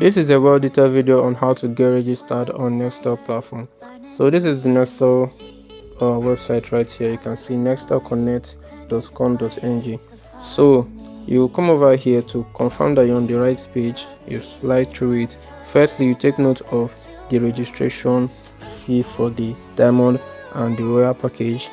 This is a well-detailed video on how to get registered on Nextel platform. So this is the Nextel website right here. You can see nextelconnect.com.ng. So you come over here to confirm that you're on the right page. You slide through it. Firstly, you take note of the registration fee for the diamond and the royal package.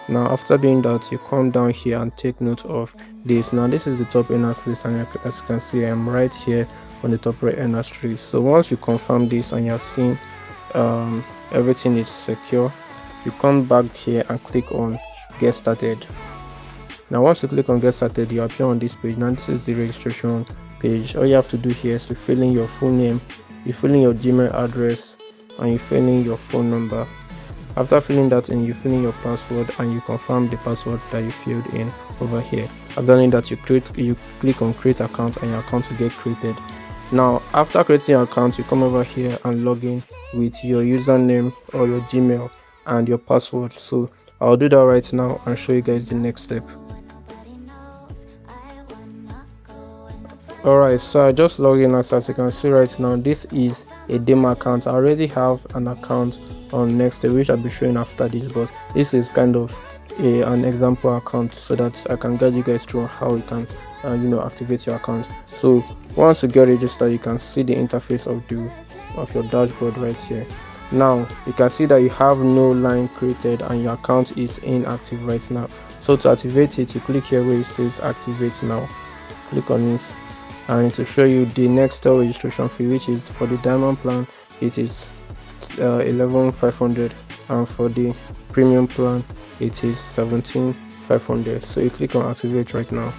Now after doing that, you come down here and take note of this. Now this is the top earners list, and as you can see, I'm right here on the top right earners tree. So once you confirm this and you're seeing everything is secure, you come back here and click on get started. Now once you click on get started, you appear on this page. Now this is the registration page. All you have to do here is to fill in your full name, you fill in your Gmail address, and you fill in your phone number. After filling that in, you fill in your password and you confirm the password that you filled in over here. After doing that, you click on create account and your account will get created. Now after creating your account, you come over here and log in with your username or your Gmail and your password. So I'll do that right now and show you guys the next step. Alright, so I just logged in. As you can see right now, this is a demo account. I already have an account on Nextel, which I'll be showing after this, but this is kind of an example account so that I can guide you guys through how you can activate your account. So once you get registered, you can see the interface of your dashboard right here. Now you can see that you have no line created and your account is inactive right now. So to activate it, you click here where it says activate now, click on it, and to show you the Nextel registration fee, which is for the diamond plan it is 11,500, and for the premium plan it is 17,500. So you click on activate right now.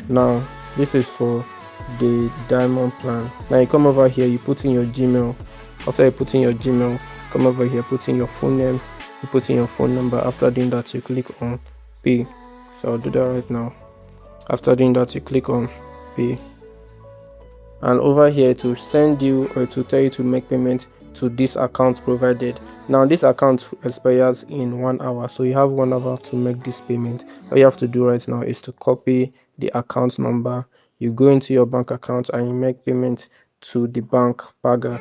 Now this is for the diamond plan. Now you come over here, you put in your Gmail. After you put in your Gmail, come over here, put in your phone name, you put in your phone number. After doing that, you click on pay. So I'll do that right now. After doing that, you click on pay, and over here to send you or to tell you to make payment to this account provided. Now this account expires in 1 hour, so you have 1 hour to make this payment. All you have to do right now is to copy the account number, you go into your bank account and you make payment to the bank Paga.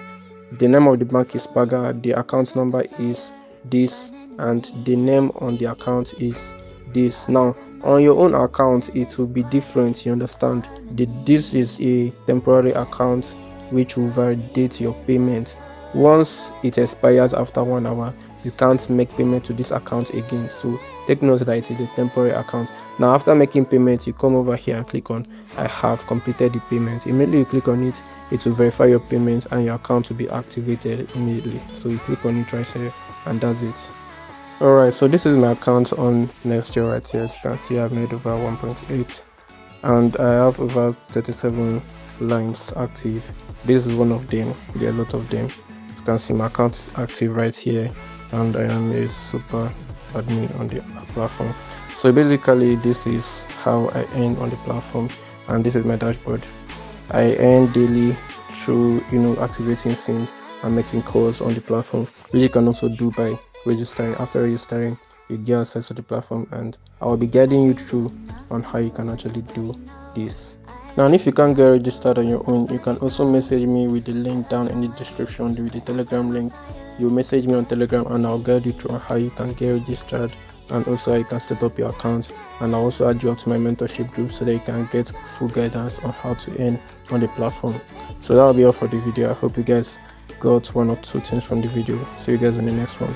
The name of the bank is Paga, the account number is this, and the name on the account is this. Now on your own account it will be different, you understand. This is a temporary account which will validate your payment. Once it expires after 1 hour, you can't make payment to this account again, so take note that it is a temporary account. Now after making payment, you come over here and click on I have completed the payment. Immediately you click on it, it will verify your payment and your account will be activated immediately. So you click on it right here and that's it. Alright, so this is my account on Nextel right here. As you can see, I've made over 1.8 and I have over 37 lines active. This is one of them. There are a lot of them. You can see my account is active right here and I am a super admin on the platform. So basically this is how I earn on the platform, and this is my dashboard. I earn daily through activating SIMs and making calls on the platform, which you can also do by registering. After registering, you get access to the platform, and I will be guiding you through on how you can actually do this. Now if you can't get registered on your own, you can also message me with the link down in the description with the Telegram link. You message me on Telegram and I'll guide you through on how you can get registered, and also how you can set up your account, and I'll also add you up to my mentorship group so that you can get full guidance on how to earn on the platform. So that will be all for the video. I hope you guys got 1 or 2 things from the video. See you guys in the next one.